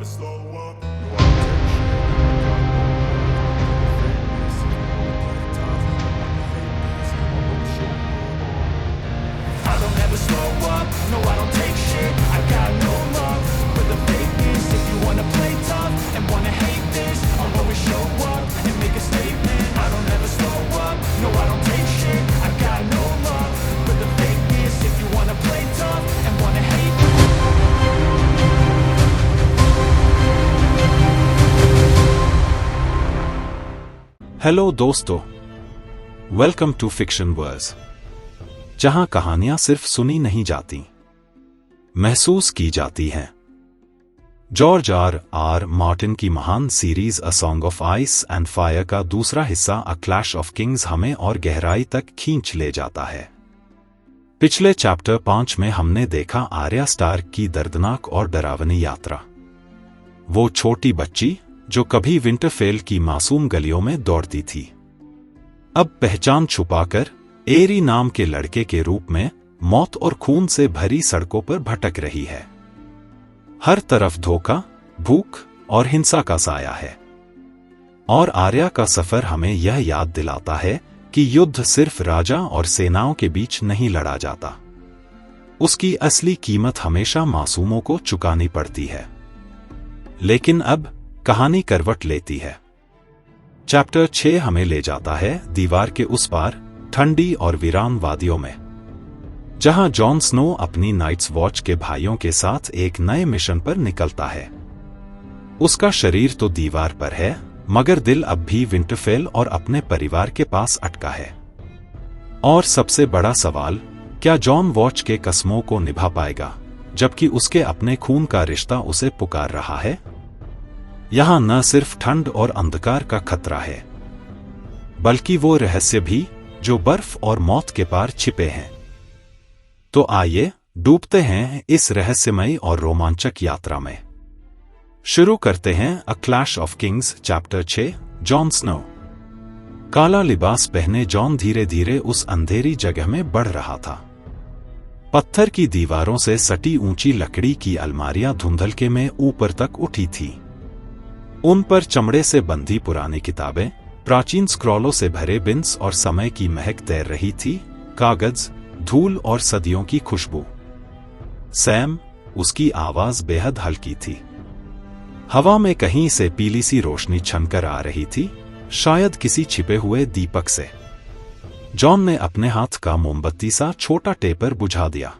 I don't ever slow up, no I don't take shit. I got no love for the fakeness. If you wanna play tough and wanna hate this, I'll always show up and make a statement. I don't ever slow up, no I don't take shit. I got no love for the fakeness. If you wanna play tough and wanna hate this. Hello दोस्तों, welcome to fiction verse, जहां कहानियां सिर्फ सुनी नहीं जाती, महसूस की जाती हैं। जॉर्ज आर मार्टिन की महान series a song of ice and fire का दूसरा हिस्सा अ क्लैश ऑफ किंग्स हमें और गहराई तक खींच ले जाता है। पिछले चैप्टर 5 में हमने देखा आर्या स्टार्क की दर्दनाक और डरावनी यात्रा। वो छोटी बच्ची जो कभी विंटरफेल की मासूम गलियों में दौड़ती थी, अब पहचान छुपाकर एरी नाम के लड़के के रूप में मौत और खून से भरी सड़कों पर भटक रही है। हर तरफ धोखा, भूख और हिंसा का साया है। और आर्या का सफर हमें यह याद दिलाता है कि युद्ध सिर्फ राजा और सेनाओं के बीच नहीं लड़ा जाता। उसकी असली कीमत हमेशा मासूमों को चुकानी पड़ती है। लेकिन अब कहानी करवट लेती है। चैप्टर 6 हमें ले जाता है दीवार के उस पार, ठंडी और वीरान वादियों में, जहां जॉन स्नो अपनी नाइट्स वॉच के भाइयों के साथ एक नए मिशन पर निकलता है। उसका शरीर तो दीवार पर है, मगर दिल अब भी विंटरफेल और अपने परिवार के पास अटका है। और सबसे बड़ा सवाल, क्या जॉन वॉच के कस्मों को निभा पाएगा, जबकि उसके अपने खून का रिश्ता उसे पुकार रहा है? यहां न सिर्फ ठंड और अंधकार का खतरा है, बल्कि वो रहस्य भी जो बर्फ और मौत के पार छिपे हैं। तो आइए डूबते हैं इस रहस्यमयी और रोमांचक यात्रा में। शुरू करते हैं अ clash of Kings chapter 6, Jon Snow. काला लिबास पहने जॉन धीरे धीरे उस अंधेरी जगह में बढ़ रहा था। पत्थर की दीवारों से सटी ऊंची लकड़ी की अलमारियां धुंधलके में ऊपर तक उठी थी। उन पर चमड़े से बंधी पुरानी किताबें, प्राचीन स्क्रॉलों से भरे बिन्स और समय की महक तैर रही थी, कागज, धूल और सदियों की खुशबू। सैम, उसकी आवाज बेहद हल्की थी। हवा में कहीं से पीली सी रोशनी छनकर आ रही थी, शायद किसी छिपे हुए दीपक से। जॉन ने अपने हाथ का मोमबत्ती सा छोटा टेपर बुझा दिया।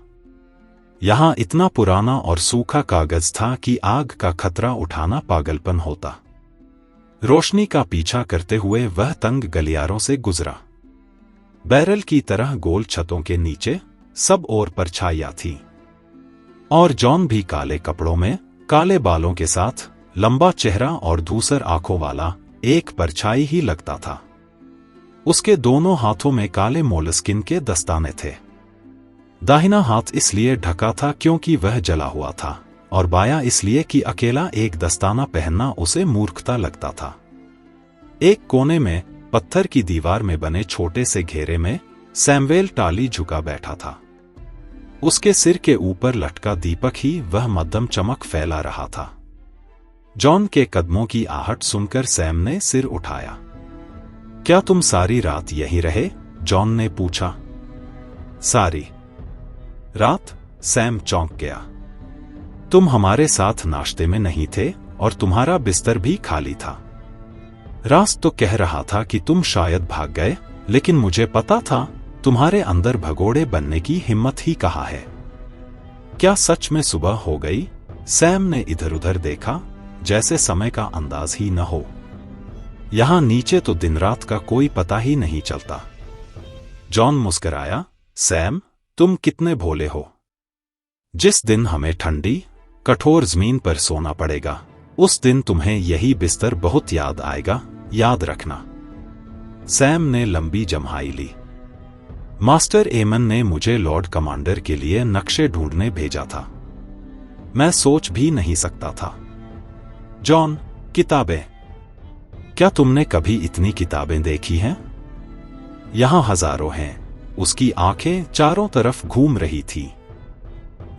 यहां इतना पुराना और सूखा कागज था कि आग का खतरा उठाना पागलपन होता। रोशनी का पीछा करते हुए वह तंग गलियारों से गुजरा। बैरल की तरह गोल छतों के नीचे सब ओर परछाइयां थीं। और जॉन भी काले कपड़ों में, काले बालों के साथ, लंबा चेहरा और धूसर आंखों वाला एक परछाई ही लगता था। उसके दोनों हाथों में काले मोलस्किन के दस्ताने थे। दाहिना हाथ इसलिए ढका था क्योंकि वह जला हुआ था, और बायां इसलिए कि अकेला एक दस्ताना पहनना उसे मूर्खता लगता था। एक कोने में, पत्थर की दीवार में बने छोटे से घेरे में, सैमुएल टाली झुका बैठा था। उसके सिर के ऊपर लटका दीपक ही वह मध्यम चमक फैला रहा था। जॉन के कदमों की आहट सुनकर सैम ने सिर उठाया। क्या तुम सारी रात यहीं रहे? जॉन ने पूछा। सारी रात? सैम चौंक गया। तुम हमारे साथ नाश्ते में नहीं थे और तुम्हारा बिस्तर भी खाली था। रास तो कह रहा था कि तुम शायद भाग गए, लेकिन मुझे पता था तुम्हारे अंदर भगोड़े बनने की हिम्मत ही कहाँ है। क्या सच में सुबह हो गई? सैम ने इधर उधर देखा, जैसे समय का अंदाज ही न हो। यहां नीचे तो दिन रात का कोई पता ही नहीं चलता। जॉन मुस्कुराया। सैम, तुम कितने भोले हो। जिस दिन हमें ठंडी, कठोर जमीन पर सोना पड़ेगा, उस दिन तुम्हें यही बिस्तर बहुत याद आएगा, याद रखना। सैम ने लंबी जम्हाई ली। मास्टर एमन ने मुझे लॉर्ड कमांडर के लिए नक्शे ढूंढने भेजा था। मैं सोच भी नहीं सकता था। जॉन, किताबें? क्या तुमने कभी इतनी किताबें देखी हैं? यहां हजारों हैं। उसकी आंखें चारों तरफ घूम रही थी।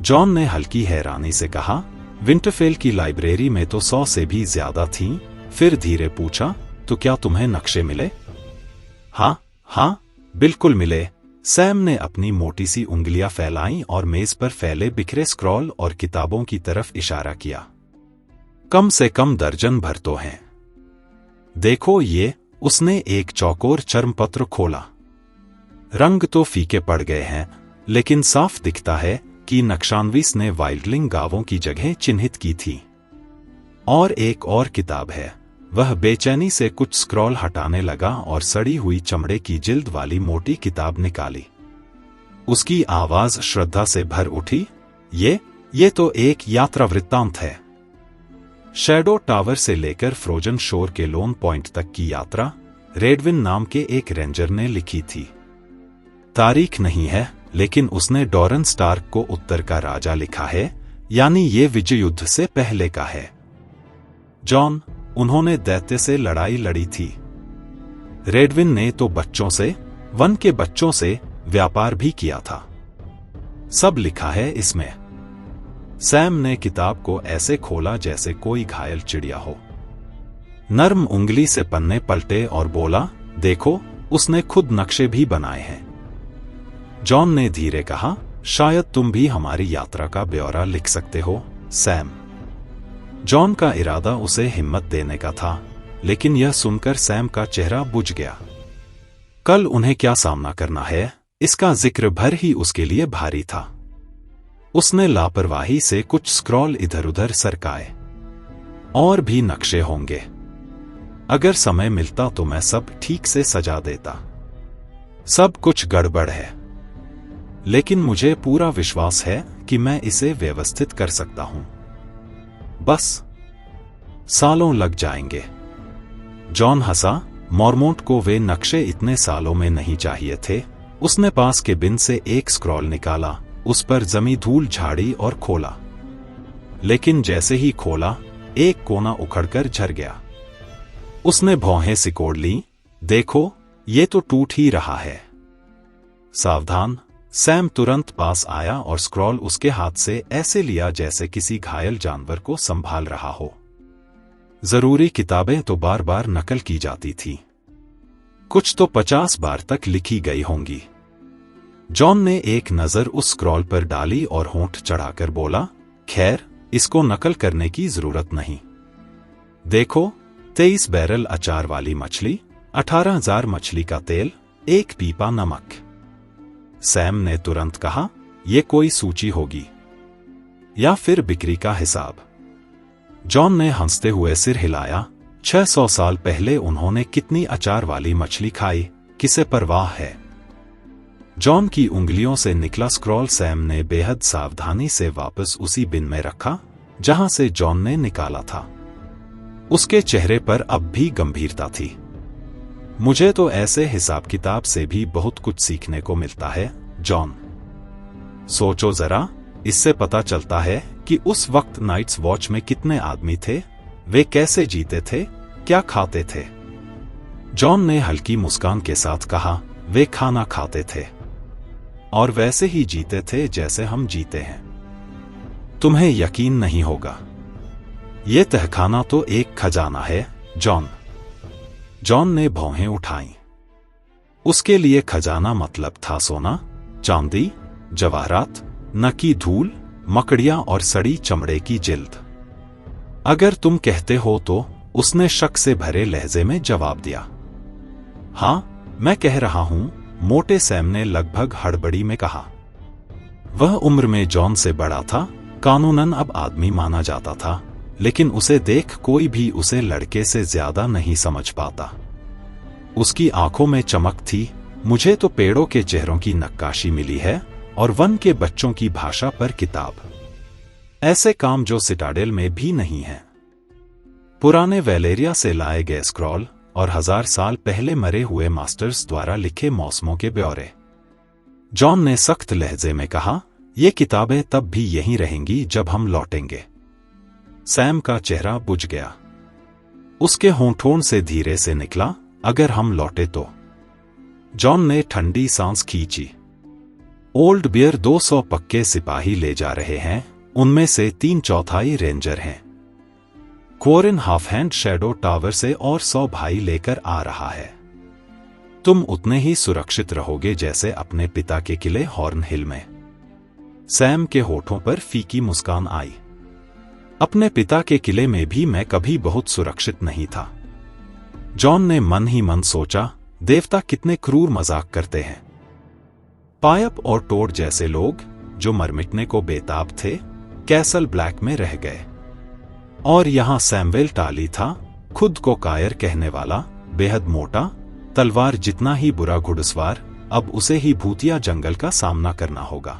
जॉन ने हल्की हैरानी से कहा, विंटरफेल की लाइब्रेरी में तो 100 से भी ज्यादा थीं। फिर धीरे पूछा, तो क्या तुम्हें नक्शे मिले? हाँ हाँ, बिल्कुल मिले। सैम ने अपनी मोटी सी उंगलियां फैलाईं और मेज पर फैले बिखरे स्क्रॉल और किताबों की तरफ इशारा किया। कम से कम दर्जन भर तो हैं। देखो ये। उसने एक चौकोर चर्मपत्र खोला। रंग तो फीके पड़ गए हैं, लेकिन साफ दिखता है कि नक्शानवीस ने वाइल्डलिंग गांवों की जगह चिन्हित की थी। और एक और किताब है। वह बेचैनी से कुछ स्क्रॉल हटाने लगा और सड़ी हुई चमड़े की जिल्द वाली मोटी किताब निकाली। उसकी आवाज श्रद्धा से भर उठी। ये तो एक यात्रा वृत्तांत है। शैडो टावर से लेकर फ्रोजन शोर के लोन पॉइंट तक की यात्रा रेडविन नाम के एक रेंजर ने लिखी थी। तारीख नहीं है, लेकिन उसने डॉरन स्टार्क को उत्तर का राजा लिखा है, यानी ये विजय युद्ध से पहले का है। जॉन, उन्होंने दैत्य से लड़ाई लड़ी थी। रेडविन ने तो बच्चों से, वन के बच्चों से व्यापार भी किया था। सब लिखा है इसमें। सैम ने किताब को ऐसे खोला जैसे कोई घायल चिड़िया हो। नर्म उंगली से पन्ने पलटे और बोला, देखो, उसने खुद नक्शे भी बनाए हैं। जॉन ने धीरे कहा, शायद तुम भी हमारी यात्रा का ब्यौरा लिख सकते हो, सैम। जॉन का इरादा उसे हिम्मत देने का था, लेकिन यह सुनकर सैम का चेहरा बुझ गया। कल उन्हें क्या सामना करना है, इसका जिक्र भर ही उसके लिए भारी था। उसने लापरवाही से कुछ स्क्रॉल इधर उधर सरकाए। और भी नक्शे होंगे। अगर समय मिलता तो मैं सब ठीक से सजा देता। सब कुछ गड़बड़ है, लेकिन मुझे पूरा विश्वास है कि मैं इसे व्यवस्थित कर सकता हूं। बस सालों लग जाएंगे। जॉन हंसा। मॉर्मोंट को वे नक्शे इतने सालों में नहीं चाहिए थे। उसने पास के बिन से एक स्क्रॉल निकाला, उस पर जमी धूल झाड़ी और खोला। लेकिन जैसे ही खोला, एक कोना उखड़कर झर गया। उसने भौहें सिकोड़ ली। देखो, ये तो टूट ही रहा है। सावधान। सैम तुरंत पास आया और स्क्रॉल उसके हाथ से ऐसे लिया जैसे किसी घायल जानवर को संभाल रहा हो। जरूरी किताबें तो बार बार नकल की जाती थी। कुछ तो 50 बार तक लिखी गई होंगी। जॉन ने एक नजर उस स्क्रॉल पर डाली और होंठ चढ़ाकर बोला, खैर, इसको नकल करने की जरूरत नहीं। देखो, 23 बैरल अचार वाली मछली, 18,000 मछली का तेल, 1 पीपा नमक। सैम ने तुरंत कहा, यह कोई सूची होगी या फिर बिक्री का हिसाब। जॉन ने हंसते हुए सिर हिलाया। 600 साल पहले उन्होंने कितनी अचार वाली मछली खाई, किसे परवाह है। जॉन की उंगलियों से निकला स्क्रॉल सैम ने बेहद सावधानी से वापस उसी बिन में रखा जहां से जॉन ने निकाला था। उसके चेहरे पर अब भी गंभीरता थी। मुझे तो ऐसे हिसाब किताब से भी बहुत कुछ सीखने को मिलता है, जॉन। सोचो जरा, इससे पता चलता है कि उस वक्त नाइट्स वॉच में कितने आदमी थे, वे कैसे जीते थे, क्या खाते थे। जॉन ने हल्की मुस्कान के साथ कहा, वे खाना खाते थे और वैसे ही जीते थे जैसे हम जीते हैं। तुम्हें यकीन नहीं होगा, यह तहखाना तो एक खजाना है, जॉन। जॉन ने भौहें उठाईं। उसके लिए खजाना मतलब था सोना, चांदी, जवाहरात, नकी धूल, मकड़ियां और सड़ी चमड़े की जिल्द। अगर तुम कहते हो तो, उसने शक से भरे लहजे में जवाब दिया। हां, मैं कह रहा हूं, मोटे सैम ने लगभग हड़बड़ी में कहा। वह उम्र में जॉन से बड़ा था, कानूनन अब आदमी माना जाता था, लेकिन उसे देख कोई भी उसे लड़के से ज्यादा नहीं समझ पाता। उसकी आंखों में चमक थी। मुझे तो पेड़ों के चेहरों की नक्काशी मिली है और वन के बच्चों की भाषा पर किताब। ऐसे काम जो सिटाडेल में भी नहीं है। पुराने वैलेरिया से लाए गए स्क्रॉल और 1000 साल पहले मरे हुए मास्टर्स द्वारा लिखे मौसमों के ब्यौरे। जॉन ने सख्त लहजे में कहा, ये किताबें तब भी यहीं रहेंगी जब हम लौटेंगे। सैम का चेहरा बुझ गया। उसके होंठों से धीरे से निकला, अगर हम लौटे तो। जॉन ने ठंडी सांस खींची। ओल्ड बियर 200 पक्के सिपाही ले जा रहे हैं, उनमें से 3/4 रेंजर हैं। क्वोरिन हाफ हैंड शैडो टावर से और 100 भाई लेकर आ रहा है। तुम उतने ही सुरक्षित रहोगे जैसे अपने पिता के किले हॉर्न हिल में। सैम के होठों पर फीकी मुस्कान आई। अपने पिता के किले में भी मैं कभी बहुत सुरक्षित नहीं था। जॉन ने मन ही मन सोचा, देवता कितने क्रूर मजाक करते हैं। पायप और टोड जैसे लोग जो मरमिटने को बेताब थे, कैसल ब्लैक में रह गए। और यहां सैमुएल टाली था, खुद को कायर कहने वाला, बेहद मोटा, तलवार जितना ही बुरा घुड़सवार। अब उसे ही भूतिया जंगल का सामना करना होगा।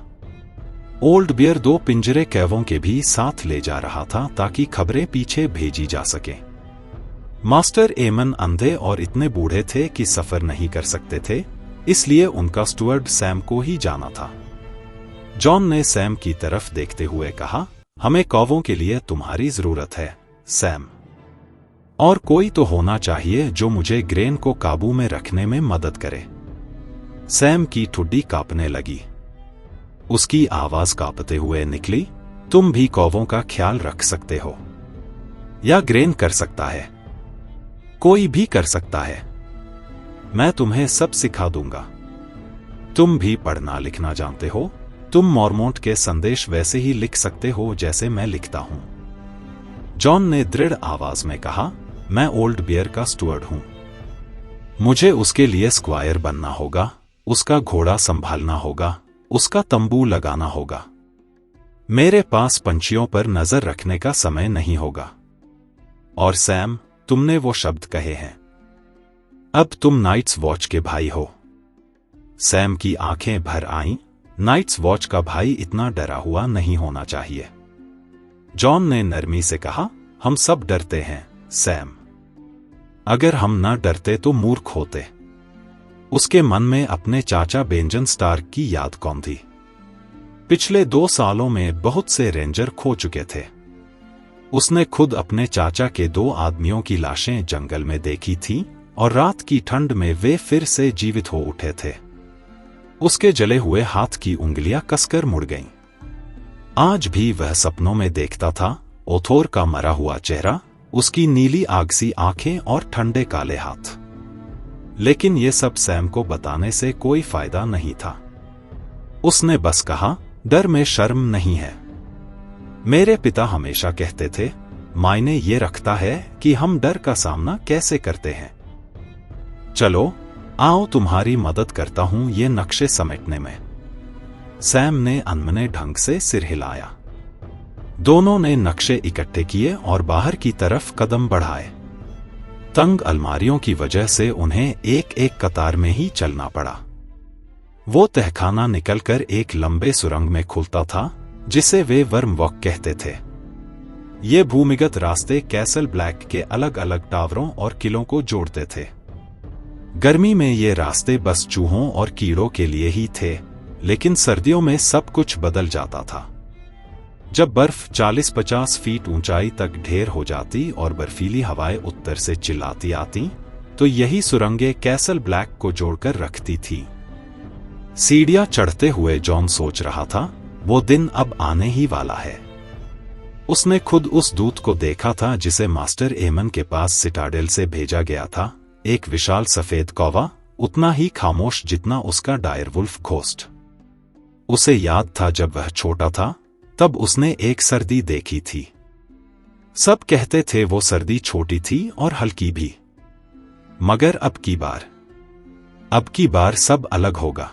ओल्ड बियर 2 पिंजरे कैवों के भी साथ ले जा रहा था ताकि खबरें पीछे भेजी जा सके। मास्टर एमन अंधे और इतने बूढ़े थे कि सफर नहीं कर सकते थे, इसलिए उनका स्टुअर्ड सैम को ही जाना था। जॉन ने सैम की तरफ देखते हुए कहा, हमें कौवों के लिए तुम्हारी जरूरत है, सैम। और कोई तो होना चाहिए जो मुझे ग्रेन को काबू में रखने में मदद करे। सैम की ठुड्डी कांपने लगी। उसकी आवाज कांपते हुए निकली, तुम भी कौवों का ख्याल रख सकते हो, या ग्रेन कर सकता है, कोई भी कर सकता है। मैं तुम्हें सब सिखा दूंगा। तुम भी पढ़ना लिखना जानते हो, तुम मॉर्मोंट के संदेश वैसे ही लिख सकते हो जैसे मैं लिखता हूं। जॉन ने दृढ़ आवाज में कहा, मैं ओल्ड बियर का स्टुअर्ड हूं। मुझे उसके लिए स्क्वायर बनना होगा, उसका घोड़ा संभालना होगा, उसका तंबू लगाना होगा। मेरे पास पंछियों पर नजर रखने का समय नहीं होगा। और सैम, तुमने वो शब्द कहे हैं। अब तुम नाइट्स वॉच के भाई हो। सैम की आंखें भर आईं। नाइट्स वॉच का भाई इतना डरा हुआ नहीं होना चाहिए। जॉन ने नरमी से कहा, हम सब डरते हैं, सैम। अगर हम न डरते तो मूर्ख होते। उसके मन में अपने चाचा बेंजन स्टार्क की याद कौन थी। पिछले 2 सालों में बहुत से रेंजर खो चुके थे। उसने खुद अपने चाचा के 2 आदमियों की लाशें जंगल में देखी थीं और रात की ठंड में वे फिर से जीवित हो उठे थे। उसके जले हुए हाथ की उंगलियां कसकर मुड़ गईं। आज भी वह सपनों में देखता था, ओथोर का मरा हुआ चेहरा, उसकी नीली आग सी आंखें और ठंडे काले हाथ। लेकिन ये सब सैम को बताने से कोई फायदा नहीं था। उसने बस कहा, डर में शर्म नहीं है। मेरे पिता हमेशा कहते थे, मायने ये रखता है कि हम डर का सामना कैसे करते हैं। चलो आओ, तुम्हारी मदद करता हूं ये नक्शे समेटने में। सैम ने अनमने ढंग से सिर हिलाया। दोनों ने नक्शे इकट्ठे किए और बाहर की तरफ कदम बढ़ाए। तंग अलमारियों की वजह से उन्हें एक एक कतार में ही चलना पड़ा। वो तहखाना निकलकर एक लंबे सुरंग में खुलता था जिसे वे वर्म वॉक कहते थे। ये भूमिगत रास्ते कैसल ब्लैक के अलग अलग टावरों और किलों को जोड़ते थे। गर्मी में ये रास्ते बस चूहों और कीड़ों के लिए ही थे, लेकिन सर्दियों में सब कुछ बदल जाता था। जब बर्फ 40-50 फीट ऊंचाई तक ढेर हो जाती और बर्फीली हवाएं उत्तर से चिल्लाती आती, तो यही सुरंगें कैसल ब्लैक को जोड़कर रखती थी। सीढ़ियां चढ़ते हुए जॉन सोच रहा था, वो दिन अब आने ही वाला है। उसने खुद उस दूत को देखा था जिसे मास्टर एमन के पास सिटाडेल से भेजा गया था, एक विशाल सफेद कौवा, उतना ही खामोश जितना उसका डायरवुल्फ घोस्ट। उसे याद था जब वह छोटा था, तब उसने एक सर्दी देखी थी। सब कहते थे वो सर्दी छोटी थी और हल्की भी, मगर अब की बार सब अलग होगा।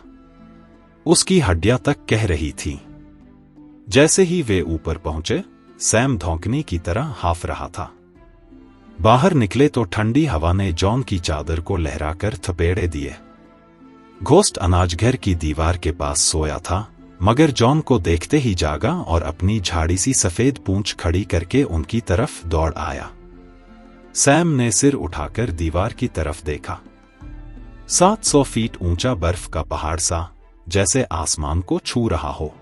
उसकी हड्डियां तक कह रही थी। जैसे ही वे ऊपर पहुंचे, सैम धौंकने की तरह हाफ रहा था। बाहर निकले तो ठंडी हवा ने जॉन की चादर को लहराकर थपेड़े दिए। घोस्ट अनाजघर की दीवार के पास सोया था, मगर जॉन को देखते ही जागा और अपनी झाड़ी सी सफेद पूंछ खड़ी करके उनकी तरफ दौड़ आया। सैम ने सिर उठाकर दीवार की तरफ देखा। 700 फीट ऊंचा बर्फ का पहाड़ सा, जैसे आसमान को छू रहा हो।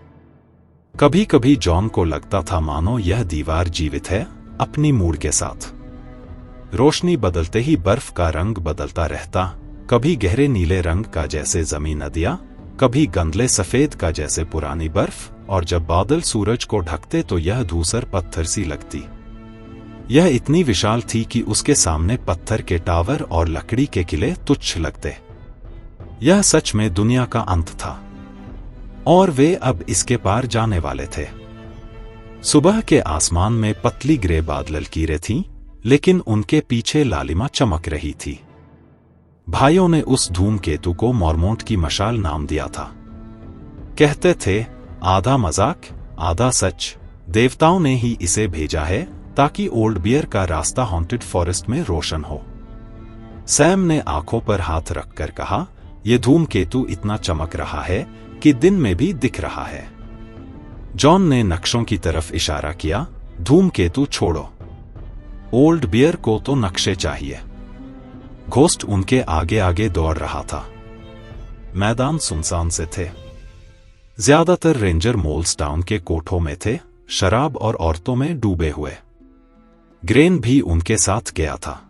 कभी कभी जॉन को लगता था मानो यह दीवार जीवित है, अपनी मूड के साथ। रोशनी बदलते ही बर्फ का रंग बदलता रहता, कभी गहरे नीले रंग का जैसे जमी नदियां, कभी गंदले सफेद का जैसे पुरानी बर्फ, और जब बादल सूरज को ढकते तो यह धूसर पत्थर सी लगती। यह इतनी विशाल थी कि उसके सामने पत्थर के टावर और लकड़ी के किले तुच्छ लगते। यह सच में दुनिया का अंत था, और वे अब इसके पार जाने वाले थे। सुबह के आसमान में पतली ग्रे बादल लकीरें थीं, लेकिन उनके पीछे लालिमा चमक रही थी। भाइयों ने उस धूमकेतु को मॉर्मोंट की मशाल नाम दिया था। कहते थे, आधा मजाक आधा सच, देवताओं ने ही इसे भेजा है ताकि ओल्ड बियर का रास्ता हॉन्टेड फॉरेस्ट में रोशन हो। सैम ने आंखों पर हाथ रखकर कहा, यह धूमकेतु इतना चमक रहा है कि दिन में भी दिख रहा है। जॉन ने नक्शों की तरफ इशारा किया, धूमकेतु छोड़ो, ओल्ड बियर को तो नक्शे चाहिए। घोस्ट उनके आगे आगे दौड़ रहा था। मैदान सुनसान से थे। ज्यादातर रेंजर मोल्सटाउन के कोठों में थे, शराब और औरतों में डूबे हुए। ग्रेन भी उनके साथ गया था।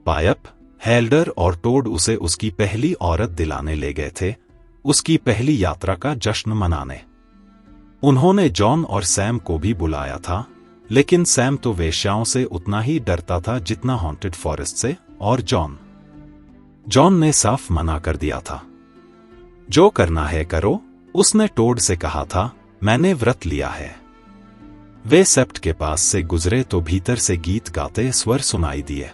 पायप, हेल्डर और टोड उसे उसकी पहली औरत दिलाने ले गए थे, उसकी पहली यात्रा का जश्न मनाने। उन्होंने जॉन और सैम को भी बुलाया था, लेकिन सैम तो वेश्याओं से उतना ही डरता था जितना हॉन्टेड फॉरेस्ट से, और जॉन ने साफ मना कर दिया था। जो करना है करो, उसने टोड से कहा था, मैंने व्रत लिया है। वे सेप्ट के पास से गुजरे तो भीतर से गीत गाते स्वर सुनाई दिए।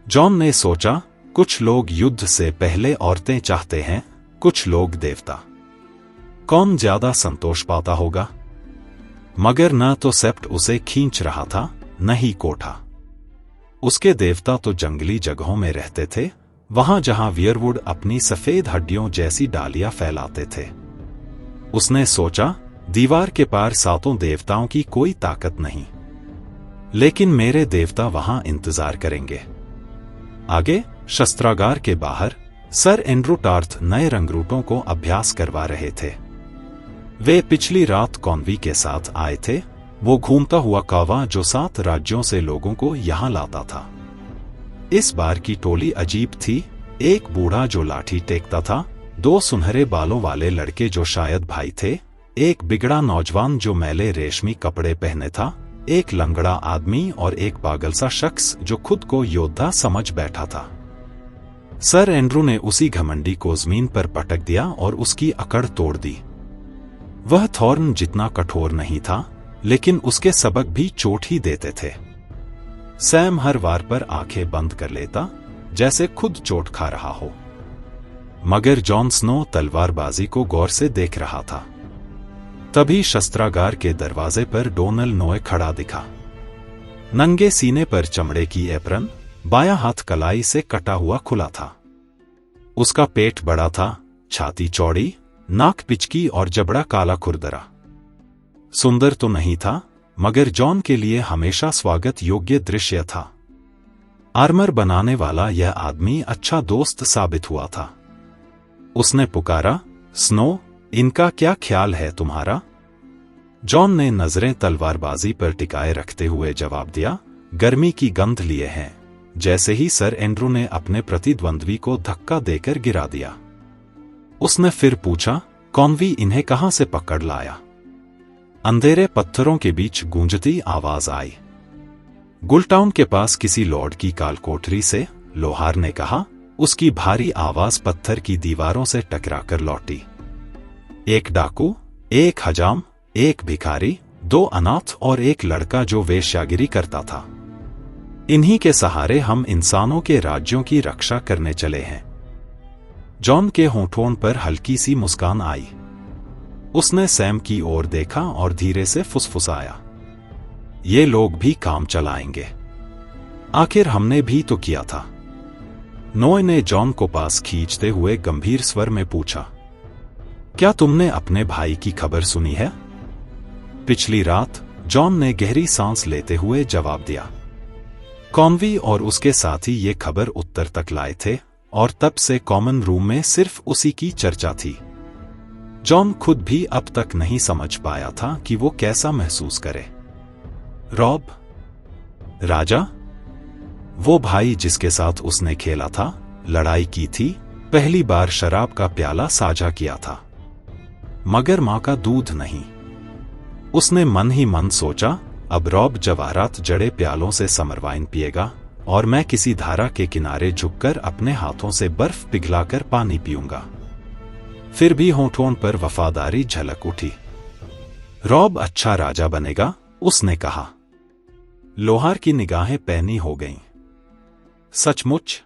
जॉन ने सोचा, कुछ लोग युद्ध से पहले औरतें चाहते हैं, कुछ लोग देवता। कौन ज्यादा संतोष पाता होगा? मगर न तो सेप्ट उसे खींच रहा था, न ही कोठा। उसके देवता तो जंगली जगहों में रहते थे, वहां जहां वियरवुड अपनी सफेद हड्डियों जैसी डालियां फैलाते थे। उसने सोचा, दीवार के पार सातों देवताओं की कोई ताकत नहीं, लेकिन मेरे देवता वहां इंतजार करेंगे। आगे शस्त्रागार के बाहर सर एंड्रू टार्थ नए रंगरूटों को अभ्यास करवा रहे थे। वे पिछली रात कॉन्वी के साथ आए थे, वो घूमता हुआ कावा जो 7 राज्यों से लोगों को यहां लाता था। इस बार की टोली अजीब थी। एक बूढ़ा जो लाठी टेकता था, 2 सुनहरे बालों वाले लड़के जो शायद भाई थे, एक बिगड़ा नौजवान जो मैले रेशमी कपड़े पहने था, एक लंगड़ा आदमी और एक पागल सा शख्स जो खुद को योद्धा समझ बैठा था। सर एंड्रू ने उसी घमंडी को जमीन पर पटक दिया और उसकी अकड़ तोड़ दी। वह थॉर्न जितना कठोर नहीं था, लेकिन उसके सबक भी चोट ही देते थे। सैम हर वार पर आंखें बंद कर लेता, जैसे खुद चोट खा रहा हो। मगर जॉन स्नो तलवारबाजी को गौर से देख रहा था। तभी शस्त्रागार के दरवाजे पर डोनल नोए खड़ा दिखा। नंगे सीने पर चमड़े की एप्रन, बायां हाथ कलाई से कटा हुआ खुला था। उसका पेट बड़ा था, छाती चौड़ी, नाक पिचकी और जबड़ा काला खुरदरा। सुंदर तो नहीं था, मगर जॉन के लिए हमेशा स्वागत योग्य दृश्य था। आर्मर बनाने वाला यह आदमी अच्छा दोस्त साबित हुआ था। उसने पुकारा, स्नो, इनका क्या ख्याल है तुम्हारा? जॉन ने नजरें तलवारबाजी पर टिकाए रखते हुए जवाब दिया, गर्मी की गंध लिए हैं। जैसे ही सर एंड्रू ने अपने प्रतिद्वंद्वी को धक्का देकर गिरा दिया। उसने फिर पूछा, कॉन्वी इन्हें कहां से पकड़ लाया? अंधेरे पत्थरों के बीच गूंजती आवाज आई। गुलटाउन के पास किसी लॉर्ड की कालकोठरी से, लोहार ने कहा। उसकी भारी आवाज पत्थर की दीवारों से टकराकर लौटी। एक डाकू, एक हजाम, एक भिखारी, 2 अनाथ और एक लड़का जो वेश्यागिरी करता था। इन्हीं के सहारे हम इंसानों के राज्यों की रक्षा करने चले हैं। जॉन के होठों पर हल्की सी मुस्कान आई। उसने सैम की ओर देखा और धीरे से फुसफुसाया, ये लोग भी काम चलाएंगे। आखिर हमने भी तो किया था। नोए ने जॉन को पास खींचते हुए गंभीर स्वर में पूछा, क्या तुमने अपने भाई की खबर सुनी है? पिछली रात, जॉन ने गहरी सांस लेते हुए जवाब दिया। कॉन्वी और उसके साथी ये खबर उत्तर तक लाए थे, और तब से कॉमन रूम में सिर्फ उसी की चर्चा थी। जॉन खुद भी अब तक नहीं समझ पाया था कि वो कैसा महसूस करे। रॉब? राजा? वो भाई जिसके साथ उसने खेला था, लड़ाई की थी, पहली बार शराब का प्याला साझा किया था, मगर मां का दूध नहीं। उसने मन ही मन सोचा, अब रॉब जवाहरात जड़े प्यालों से समर वाइन पिएगा और मैं किसी धारा के किनारे झुककर अपने हाथों से बर्फ पिघलाकर पानी पीऊंगा। फिर भी होठों पर वफादारी झलक उठी। रॉब अच्छा राजा बनेगा, उसने कहा। लोहार की निगाहें पैनी हो गईं। सचमुच?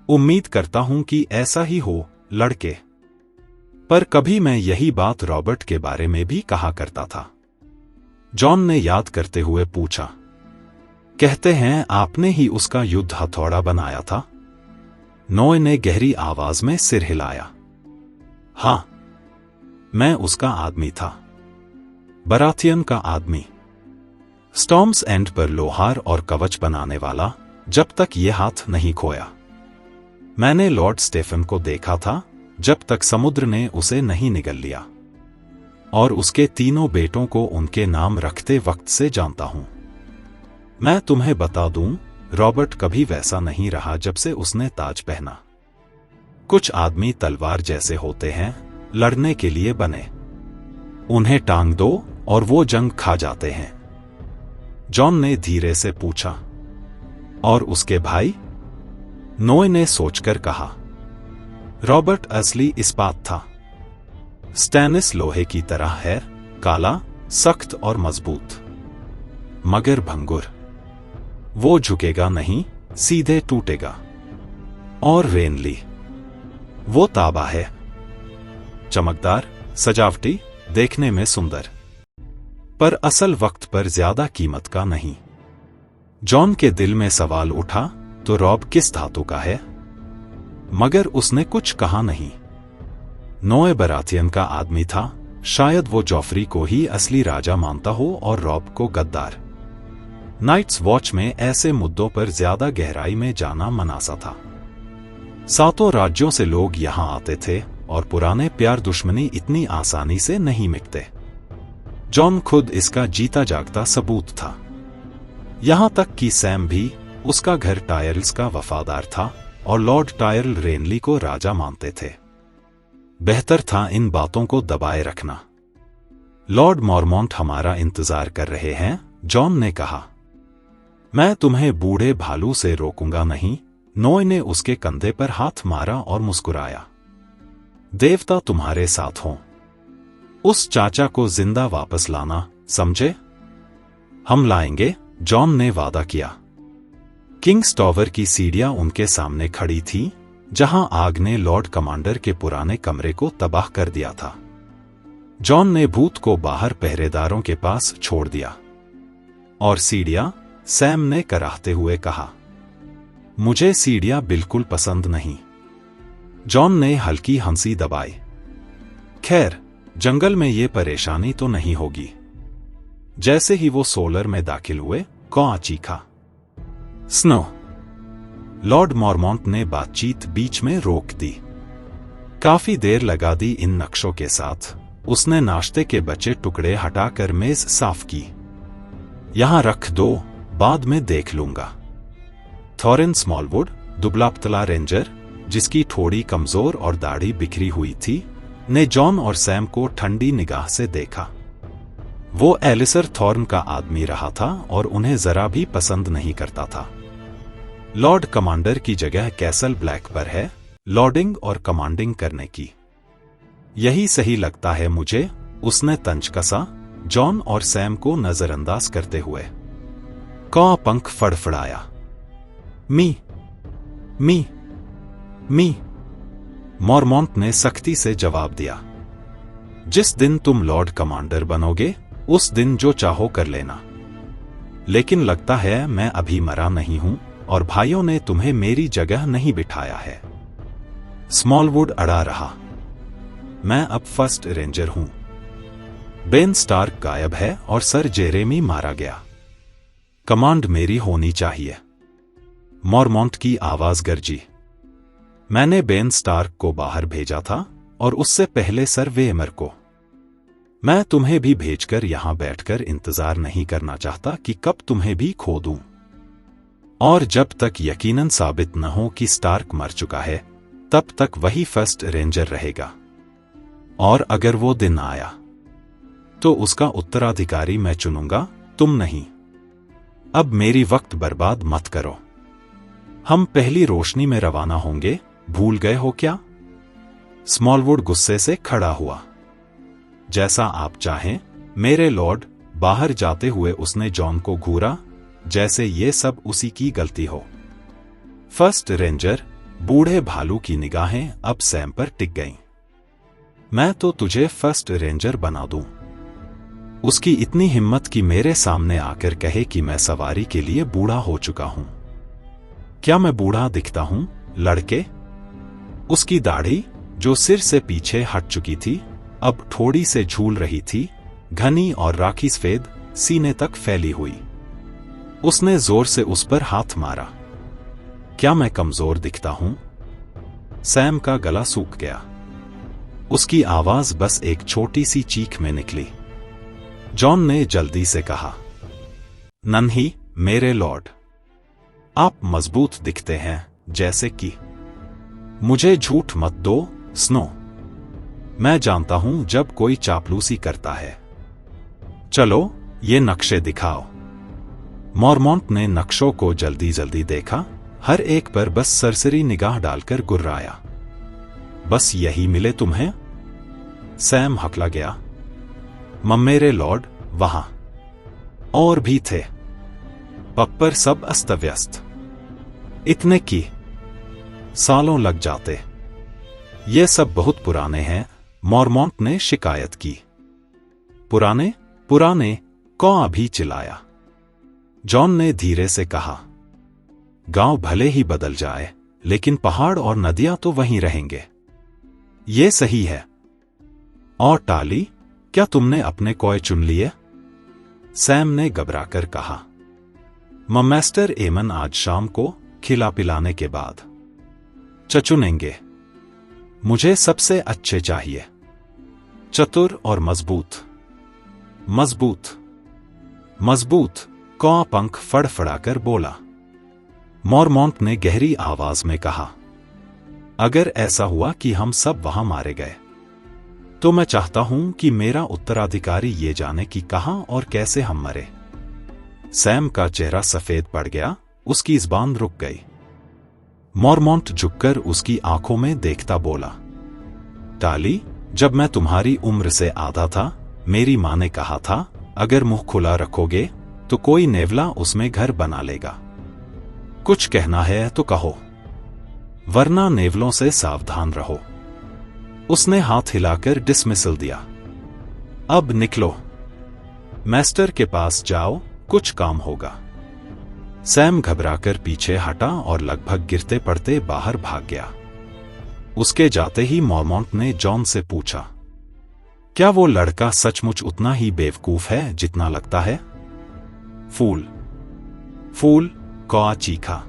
उम्मीद करता हूं कि ऐसा ही हो, लड़के। पर कभी मैं यही बात रॉबर्ट के बारे में भी कहा करता था। जॉन ने याद करते हुए पूछा। कहते हैं आपने ही उसका युद्ध हथौड़ा बनाया था? नोए ने गहरी आवाज में सिर हिलाया। हां, मैं उसका आदमी था, बराथियन का आदमी। स्टॉर्म्स एंड पर लोहार और कवच बनाने वाला, जब तक ये हाथ नहीं खोया। मैंने लॉर्ड स्टेफन को देखा था जब तक समुद्र ने उसे नहीं निगल लिया, और उसके तीनों बेटों को उनके नाम रखते वक्त से जानता हूं। मैं तुम्हें बता दूं, रॉबर्ट कभी वैसा नहीं रहा जब से उसने ताज पहना। कुछ आदमी तलवार जैसे होते हैं, लड़ने के लिए बने। उन्हें टांग दो और वो जंग खा जाते हैं। जॉन ने धीरे से पूछा। और उसके भाई? नोए ने सोचकर कहा। रॉबर्ट असली इस्पात था। स्टैनिस लोहे की तरह है, काला, सख्त और मजबूत, मगर भंगुर। वो झुकेगा नहीं, सीधे टूटेगा। और रेनली, वो ताबा है, चमकदार, सजावटी, देखने में सुंदर, पर असल वक्त पर ज्यादा कीमत का नहीं। जॉन के दिल में सवाल उठा, तो रॉब किस धातु का है? मगर उसने कुछ कहा नहीं। नोए बराथियन का आदमी था, शायद वो जॉफरी को ही असली राजा मानता हो और रॉब को गद्दार। नाइट्स वॉच में ऐसे मुद्दों पर ज्यादा गहराई में जाना मनासा था। 7 राज्यों से लोग यहां आते थे और पुराने प्यार दुश्मनी इतनी आसानी से नहीं मिटते। जॉन खुद इसका जीता जागता सबूत था। यहां तक कि सैम भी, उसका घर टायरल्स का वफादार था और लॉर्ड टायरल रेनली को राजा मानते थे। बेहतर था इन बातों को दबाए रखना। लॉर्ड मॉरमॉन्ट हमारा इंतजार कर रहे हैं, जॉन ने कहा। मैं तुम्हें बूढ़े भालू से रोकूंगा नहीं। नोए ने उसके कंधे पर हाथ मारा और मुस्कुराया। देवता तुम्हारे साथ हों। उस चाचा को जिंदा वापस लाना, समझे? हम लाएंगे, जॉन ने वादा किया। किंग्स टॉवर की सीढ़ियां उनके सामने खड़ी थी, जहां आग ने लॉर्ड कमांडर के पुराने कमरे को तबाह कर दिया था। जॉन ने भूत को बाहर पहरेदारों के पास छोड़ दिया। और सीढ़ियां? सैम ने कराहते हुए कहा। मुझे सीढ़ियां बिल्कुल पसंद नहीं। जॉन ने हल्की हंसी दबाई। खैर, जंगल में ये परेशानी तो नहीं होगी। जैसे ही वो सोलर में दाखिल हुए, कौआ चीखा। स्नो! लॉर्ड मॉरमॉन्ट ने बातचीत बीच में रोक दी। काफी देर लगा दी इन नक्शों के साथ। उसने नाश्ते के बचे टुकड़े हटाकर मेज साफ की। यहां रख दो, बाद में देख लूंगा। थॉरेन स्मॉलवुड, दुबला-पतला रेंजर, जिसकी थोड़ी कमजोर और दाढ़ी बिखरी हुई थी, ने जॉन और सैम को ठंडी निगाह से देखा। वो एलिसर थॉर्न का आदमी रहा था और उन्हें जरा भी पसंद नहीं करता था। लॉर्ड कमांडर की जगह कैसल ब्लैक पर है, लॉर्डिंग और कमांडिंग करने की। यही सही लगता है मुझे, उसने तंज कसा, जॉन और सैम को नजरअंदाज करते हुए। कौआ पंख फड़फड़ाया। मी, मी, मी, मॉरमॉन्ट ने सख्ती से जवाब दिया। जिस दिन तुम लॉर्ड कमांडर बनोगे, उस दिन जो चाहो कर लेना। लेकिन लगता है मैं अभी मरा नहीं हूं और भाइयों ने तुम्हें मेरी जगह नहीं बिठाया है। स्मॉलवुड अड़ा रहा। मैं अब फर्स्ट रेंजर हूं। बेन स्टार्क गायब है और सर जेरेमी मारा गया। कमांड मेरी होनी चाहिए। मॉरमॉन्ट की आवाज गरजी। मैंने बेन स्टार्क को बाहर भेजा था और उससे पहले सर वेमर को। मैं तुम्हें भी भेजकर यहां बैठकर इंतजार नहीं करना चाहता कि कब तुम्हें भी खो दूं। और जब तक यकीनन साबित न हो कि स्टार्क मर चुका है, तब तक वही फर्स्ट रेंजर रहेगा। और अगर वो दिन आया तो उसका उत्तराधिकारी मैं चुनूंगा, तुम नहीं। अब मेरी वक्त बर्बाद मत करो। हम पहली रोशनी में रवाना होंगे, भूल गए हो क्या? स्मॉलवुड गुस्से से खड़ा हुआ। जैसा आप चाहें मेरे लॉर्ड। बाहर जाते हुए उसने जॉन को घूरा, जैसे ये सब उसी की गलती हो। फर्स्ट रेंजर बूढ़े भालू की निगाहें अब सैम पर टिक गईं। मैं तो तुझे फर्स्ट रेंजर बना दूं। उसकी इतनी हिम्मत कि मेरे सामने आकर कहे कि मैं सवारी के लिए बूढ़ा हो चुका हूं। क्या मैं बूढ़ा दिखता हूं, लड़के? उसकी दाढ़ी जो सिर से पीछे हट चुकी थी अब थोड़ी से झूल रही थी, घनी और राखी सफेद सीने तक फैली हुई। उसने जोर से उस पर हाथ मारा। क्या मैं कमजोर दिखता हूं? सैम का गला सूख गया। उसकी आवाज बस एक छोटी सी चीख में निकली। जॉन ने जल्दी से कहा, नन्ही मेरे लॉर्ड, आप मजबूत दिखते हैं, जैसे कि। मुझे झूठ मत दो, स्नो। मैं जानता हूं जब कोई चापलूसी करता है। चलो ये नक्शे दिखाओ। मॉरमॉन्ट ने नक्शों को जल्दी जल्दी देखा, हर एक पर बस सरसरी निगाह डालकर गुर्राया। बस यही मिले तुम्हें? सैम हकला गया। मेरे लॉर्ड, वहां और भी थे, पर सब अस्त व्यस्त। इतने की सालों लग जाते। ये सब बहुत पुराने हैं, मॉरमॉन्ट ने शिकायत की। पुराने पुराने, कौन अभी चिल्लाया। जॉन ने धीरे से कहा, गांव भले ही बदल जाए लेकिन पहाड़ और नदियां तो वहीं रहेंगे। ये सही है। और टाली, क्या तुमने अपने कोय चुन लिए? सैम ने घबराकर कहा, मास्टर एमन आज शाम को खिला पिलाने के बाद चुनेंगे। मुझे सबसे अच्छे चाहिए, चतुर और मजबूत। मजबूत मजबूत, कौआ पंख फड़फड़ाकर बोला। मॉरमॉन्ट ने गहरी आवाज में कहा, अगर ऐसा हुआ कि हम सब वहां मारे गए तो मैं चाहता हूं कि मेरा उत्तराधिकारी ये जाने कि कहां और कैसे हम मरे। सैम का चेहरा सफेद पड़ गया, उसकी जुबान रुक गई। मॉरमॉन्ट झुककर उसकी आंखों में देखता बोला, टाली, जब मैं तुम्हारी उम्र से आधा था मेरी मां ने कहा था अगर मुंह खुला रखोगे तो कोई नेवला उसमें घर बना लेगा। कुछ कहना है तो कहो, वरना नेवलों से सावधान रहो। उसने हाथ हिलाकर डिसमिसल दिया। अब निकलो, मास्टर के पास जाओ, कुछ काम होगा। सैम घबराकर पीछे हटा और लगभग गिरते पड़ते बाहर भाग गया। उसके जाते ही मॉरमॉन्ट ने जॉन से पूछा, क्या वो लड़का सचमुच उतना ही बेवकूफ है जितना लगता है? फूल फूल, कौआ चीखा।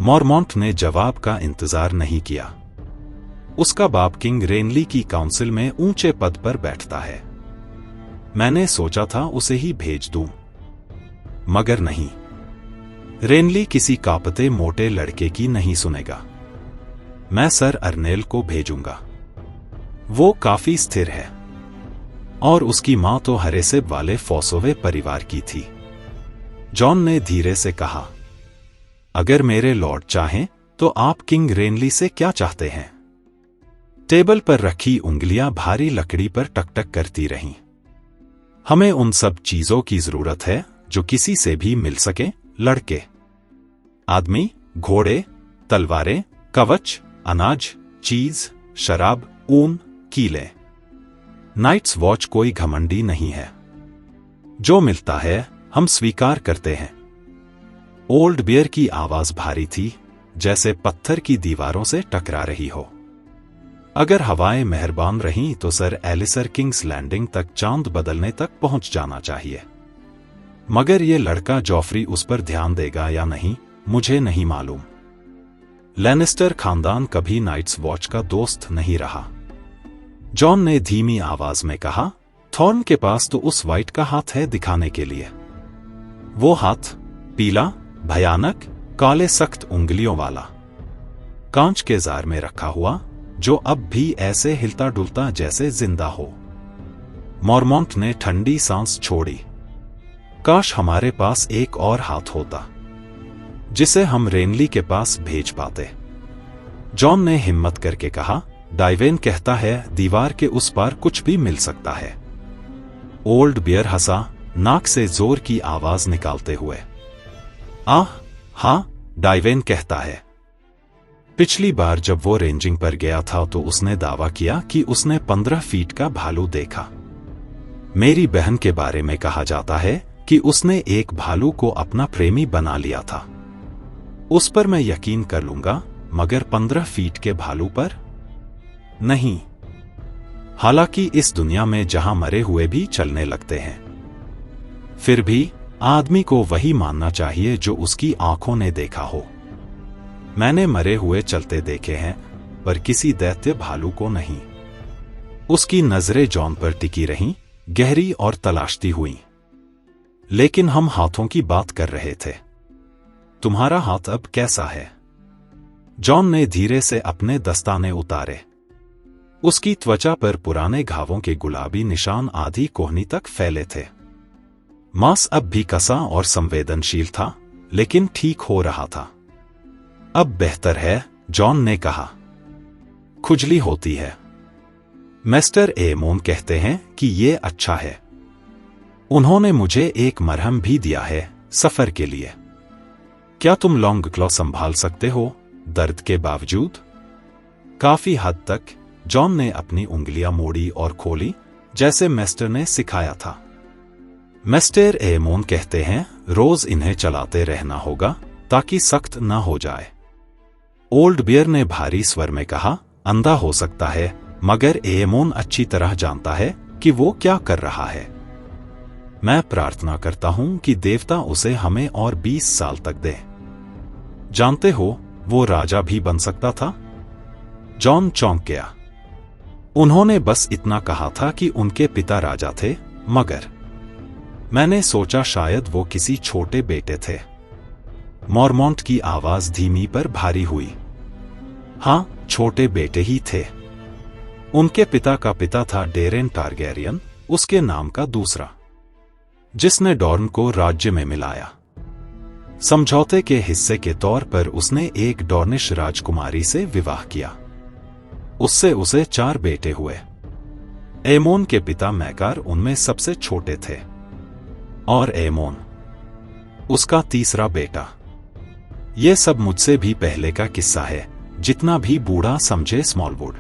मॉरमॉन्ट ने जवाब का इंतजार नहीं किया। उसका बाप किंग रेनली की काउंसिल में ऊंचे पद पर बैठता है। मैंने सोचा था उसे ही भेज दूं, मगर नहीं। रेनली किसी कापते मोटे लड़के की नहीं सुनेगा। मैं सर अर्नेल को भेजूंगा। वो काफी स्थिर है और उसकी मां तो हरेसेब वाले फौसोवे परिवार की थी। जॉन ने धीरे से कहा, अगर मेरे लॉर्ड चाहें तो आप किंग रेनली से क्या चाहते हैं? टेबल पर रखी उंगलियां भारी लकड़ी पर टकटक करती रहीं। हमें उन सब चीजों की जरूरत है जो किसी से भी मिल सके, लड़के। आदमी, घोड़े, तलवारें, कवच, अनाज, चीज, शराब, ऊन, कीले। नाइट्स वॉच कोई घमंडी नहीं है। जो मिलता है हम स्वीकार करते हैं। ओल्ड बियर की आवाज भारी थी, जैसे पत्थर की दीवारों से टकरा रही हो। अगर हवाएं मेहरबान रहीं तो सर एलिसर किंग्स लैंडिंग तक चांद बदलने तक पहुंच जाना चाहिए। मगर ये लड़का जॉफरी उस पर ध्यान देगा या नहीं, मुझे नहीं मालूम। लैनिस्टर खानदान कभी नाइट्स वॉच का दोस्त नहीं रहा। जॉन ने धीमी आवाज में कहा, थॉर्न के पास तो उस वाइट का हाथ है दिखाने के लिए। वो हाथ पीला, भयानक, काले सख्त उंगलियों वाला। कांच के जार में रखा हुआ, जो अब भी ऐसे हिलता डुलता जैसे जिंदा हो। मॉर्मॉन्ट ने ठंडी सांस छोड़ी। काश हमारे पास एक और हाथ होता, जिसे हम रेनली के पास भेज पाते। जॉन ने हिम्मत करके कहा, डाइवेन कहता है दीवार के उस पार कुछ भी मिल सकता है। ओल्ड बियर हंसा, नाक से जोर की आवाज निकालते हुए। आह हाँ, डाइवेन कहता है। पिछली बार जब वो रेंजिंग पर गया था तो उसने दावा किया कि उसने 15 फीट का भालू देखा। मेरी बहन के बारे में कहा जाता है कि उसने एक भालू को अपना प्रेमी बना लिया था। उस पर मैं यकीन कर लूंगा, मगर 15 फीट के भालू पर नहीं। हालांकि इस दुनिया में जहां मरे हुए भी चलने लगते हैं, फिर भी आदमी को वही मानना चाहिए जो उसकी आंखों ने देखा हो। मैंने मरे हुए चलते देखे हैं, पर किसी दैत्य भालू को नहीं। उसकी नजरें जॉन पर टिकी रहीं, गहरी और तलाशती हुई। लेकिन हम हाथों की बात कर रहे थे। तुम्हारा हाथ अब कैसा है? जॉन ने धीरे से अपने दस्ताने उतारे। उसकी त्वचा पर पुराने घावों के गुलाबी निशान आधी कोहनी तक फैले थे। मांस अब भी कसा और संवेदनशील था, लेकिन ठीक हो रहा था। अब बेहतर है, जॉन ने कहा। खुजली होती है। मिस्टर एमोन कहते हैं कि ये अच्छा है। उन्होंने मुझे एक मरहम भी दिया है सफर के लिए। क्या तुम लॉन्ग क्लॉ संभाल सकते हो दर्द के बावजूद? काफी हद तक। जॉन ने अपनी उंगलियां मोड़ी और खोली, जैसे मिस्टर ने सिखाया था। मिस्टर एमोन कहते हैं रोज इन्हें चलाते रहना होगा ताकि सख्त न हो जाए। ओल्ड बियर ने भारी स्वर में कहा, अंधा हो सकता है, मगर एमोन अच्छी तरह जानता है कि वो क्या कर रहा है। मैं प्रार्थना करता हूं कि देवता उसे हमें और 20 साल तक दे। जानते हो, वो राजा भी बन सकता था। जॉन चौंक गया। उन्होंने बस इतना कहा था कि उनके पिता राजा थे, मगर मैंने सोचा शायद वो किसी छोटे बेटे थे। मॉर्मॉन्ट की आवाज धीमी पर भारी हुई। हाँ, छोटे बेटे ही थे। उनके पिता का पिता था डेरेन टारगेरियन, उसके नाम का दूसरा, जिसने डॉर्न को राज्य में मिलाया। समझौते के हिस्से के तौर पर उसने एक डॉर्निश राजकुमारी से विवाह किया। उससे उसे 4 बेटे हुए। एमोन के पिता मैकार उनमें सबसे छोटे थे, और एमोन उसका तीसरा बेटा। यह सब मुझसे भी पहले का किस्सा है, जितना भी बूढ़ा समझे स्मॉलवुड।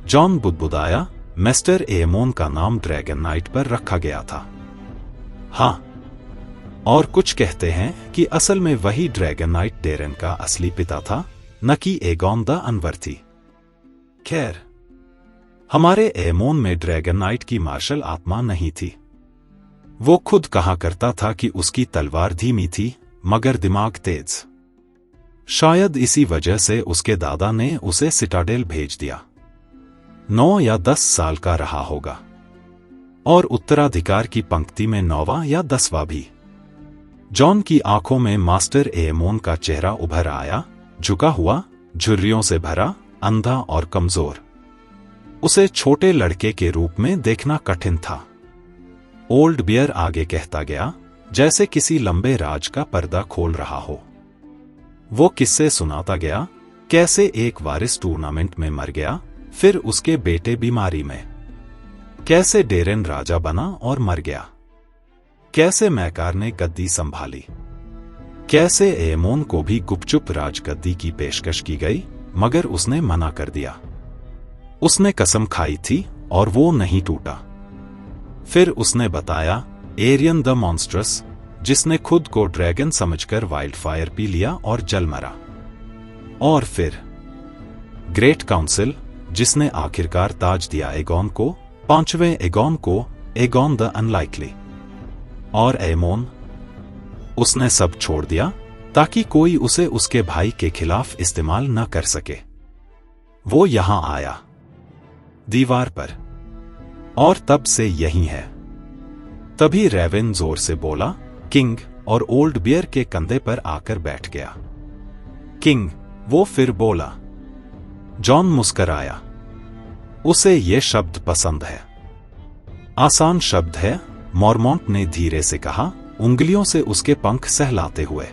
जॉन बुदबुदाया। मिस्टर एमोन का नाम ड्रैगन नाइट पर रखा गया था। हाँ, और कुछ कहते हैं कि असल में वही ड्रैगन नाइट डेरेन का असली पिता था, न कि एगॉन द अनवर्थी। खैर, हमारे एमोन में ड्रैगन नाइट की मार्शल आत्मा नहीं थी। वो खुद कहा करता था कि उसकी तलवार धीमी थी, मगर दिमाग तेज। शायद इसी वजह से उसके दादा ने उसे सिटाडेल भेज दिया। 9 या 10 साल का रहा होगा, और उत्तराधिकार की पंक्ति में 9वां या 10वां भी। जॉन की आंखों में मास्टर एमोन का चेहरा उभर आया, झुका हुआ, झुर्रियों से भरा, अंधा और कमजोर। उसे छोटे लड़के के रूप में देखना कठिन था। ओल्ड बियर आगे कहता गया, जैसे किसी लंबे राज का पर्दा खोल रहा हो। वो किस्से सुनाता गया, कैसे एक वारिस टूर्नामेंट में मर गया, फिर उसके बेटे बीमारी में, कैसे डेरेन राजा बना और मर गया, कैसे मैकार ने गद्दी संभाली, कैसे एमोन को भी गुपचुप राजगद्दी की पेशकश की गई, मगर उसने मना कर दिया। उसने कसम खाई थी और वो नहीं टूटा। फिर उसने बताया, एरियन द मॉन्स्ट्रस, जिसने खुद को ड्रैगन समझकर वाइल्ड फायर पी लिया और जल मरा। और फिर ग्रेट काउंसिल, जिसने आखिरकार ताज दिया एगॉन को, 5वें एगॉन को, एगॉन द अनलाइकली। और एमोन, उसने सब छोड़ दिया ताकि कोई उसे उसके भाई के खिलाफ इस्तेमाल न कर सके। वो यहां आया, दीवार पर, और तब से यही है। तभी रेवेन जोर से बोला, किंग, और ओल्ड बियर के कंधे पर आकर बैठ गया। किंग, वो फिर बोला। जॉन मुस्कराया। उसे ये शब्द पसंद है। आसान शब्द है, मॉरमॉन्ट ने धीरे से कहा, उंगलियों से उसके पंख सहलाते हुए।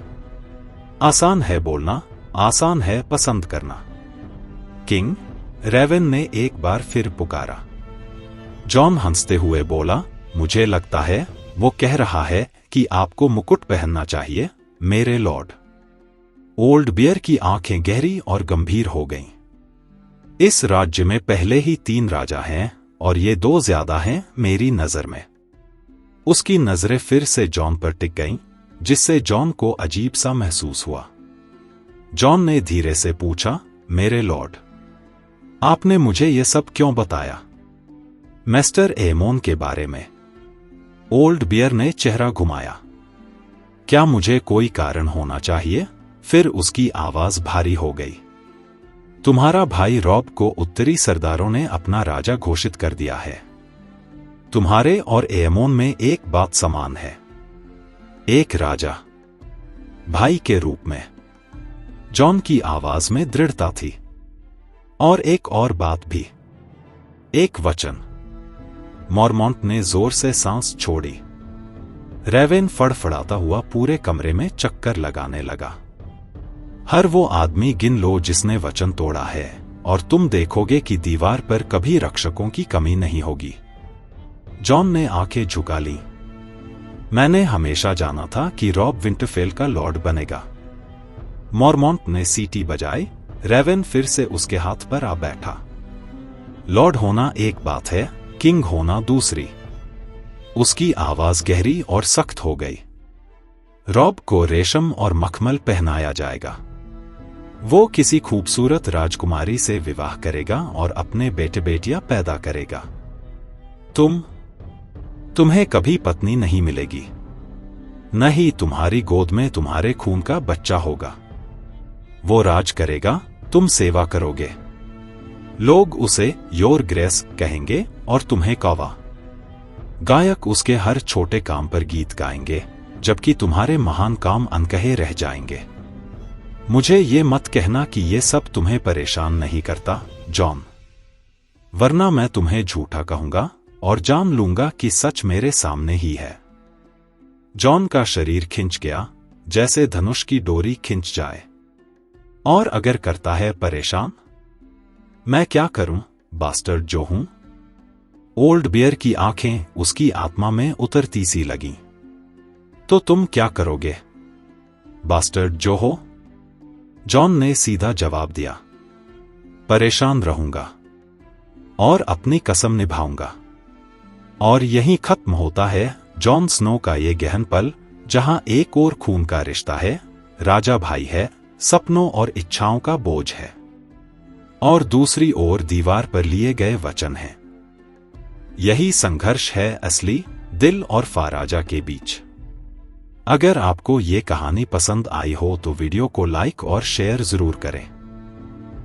आसान है बोलना, आसान है पसंद करना। किंग, रेवन ने एक बार फिर पुकारा। जॉन हंसते हुए बोला, मुझे लगता है वो कह रहा है कि आपको मुकुट पहनना चाहिए, मेरे लॉर्ड। ओल्ड बियर की आंखें गहरी और गंभीर हो गईं। इस राज्य में पहले ही 3 राजा हैं और ये 2 ज्यादा हैं मेरी नजर में। उसकी नजरें फिर से जॉन पर टिक गईं, जिससे जॉन को अजीब सा महसूस हुआ। जॉन ने धीरे से पूछा, मेरे लॉर्ड, आपने मुझे ये सब क्यों बताया? मिस्टर एमोन के बारे में। ओल्ड बियर ने चेहरा घुमाया। क्या मुझे कोई कारण होना चाहिए? फिर उसकी आवाज भारी हो गई। तुम्हारा भाई रॉब को उत्तरी सरदारों ने अपना राजा घोषित कर दिया है। तुम्हारे और एमोन में एक बात समान है, एक राजा, भाई के रूप में। जॉन की आवाज में दृढ़ता थी। और एक और बात भी, एक वचन। मॉरमॉन्ट ने जोर से सांस छोड़ी। रेवेन फड़फड़ाता हुआ पूरे कमरे में चक्कर लगाने लगा। हर वो आदमी गिन लो जिसने वचन तोड़ा है, और तुम देखोगे कि दीवार पर कभी रक्षकों की कमी नहीं होगी। जॉन ने आंखें झुका ली। मैंने हमेशा जाना था कि रॉब विंटरफेल का लॉर्ड बनेगा। मॉरमॉन्ट ने सीटी बजाई। रेवेन फिर से उसके हाथ पर आ बैठा। लॉर्ड होना एक बात है, किंग होना दूसरी। उसकी आवाज गहरी और सख्त हो गई। रॉब को रेशम और मखमल पहनाया जाएगा। वो किसी खूबसूरत राजकुमारी से विवाह करेगा और अपने बेटे बेटियां पैदा करेगा। तुम्हें कभी पत्नी नहीं मिलेगी, न ही तुम्हारी गोद में तुम्हारे खून का बच्चा होगा। वो राज करेगा, तुम सेवा करोगे। लोग उसे योर ग्रेस कहेंगे और तुम्हें कौवा। गायक उसके हर छोटे काम पर गीत गाएंगे, जबकि तुम्हारे महान काम अनकहे रह जाएंगे। मुझे ये मत कहना कि ये सब तुम्हें परेशान नहीं करता, जॉन, वरना मैं तुम्हें झूठा कहूंगा और जान लूंगा कि सच मेरे सामने ही है। जॉन का शरीर खिंच गया, जैसे धनुष की डोरी खिंच जाए। और अगर करता है परेशान, मैं क्या करूं, बास्टर्ड जो हूं? ओल्ड बियर की आंखें उसकी आत्मा में उतरती सी लगीं। तो तुम क्या करोगे, बास्टर्ड जो हो? जॉन ने सीधा जवाब दिया, परेशान रहूंगा और अपनी कसम निभाऊंगा। और यहीं खत्म होता है जॉन स्नो का ये गहन पल, जहां एक ओर खून का रिश्ता है, राजा भाई है, सपनों और इच्छाओं का बोझ है, और दूसरी ओर दीवार पर लिए गए वचन हैं। यही संघर्ष है असली दिल और फाराजा के बीच। अगर आपको ये कहानी पसंद आई हो तो वीडियो को लाइक और शेयर जरूर करें।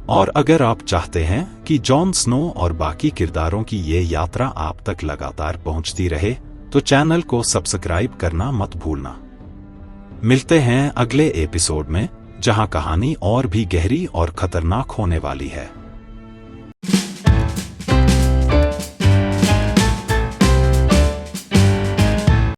और अगर आप चाहते हैं कि जॉन स्नो और बाकी किरदारों की ये यात्रा आप तक लगातार पहुंचती रहे, तो चैनल को सब्सक्राइब करना मत भूलना। मिलते हैं अगले एपिसोड में, जहां कहानी और भी गहरी और खतरनाक होने वाली है।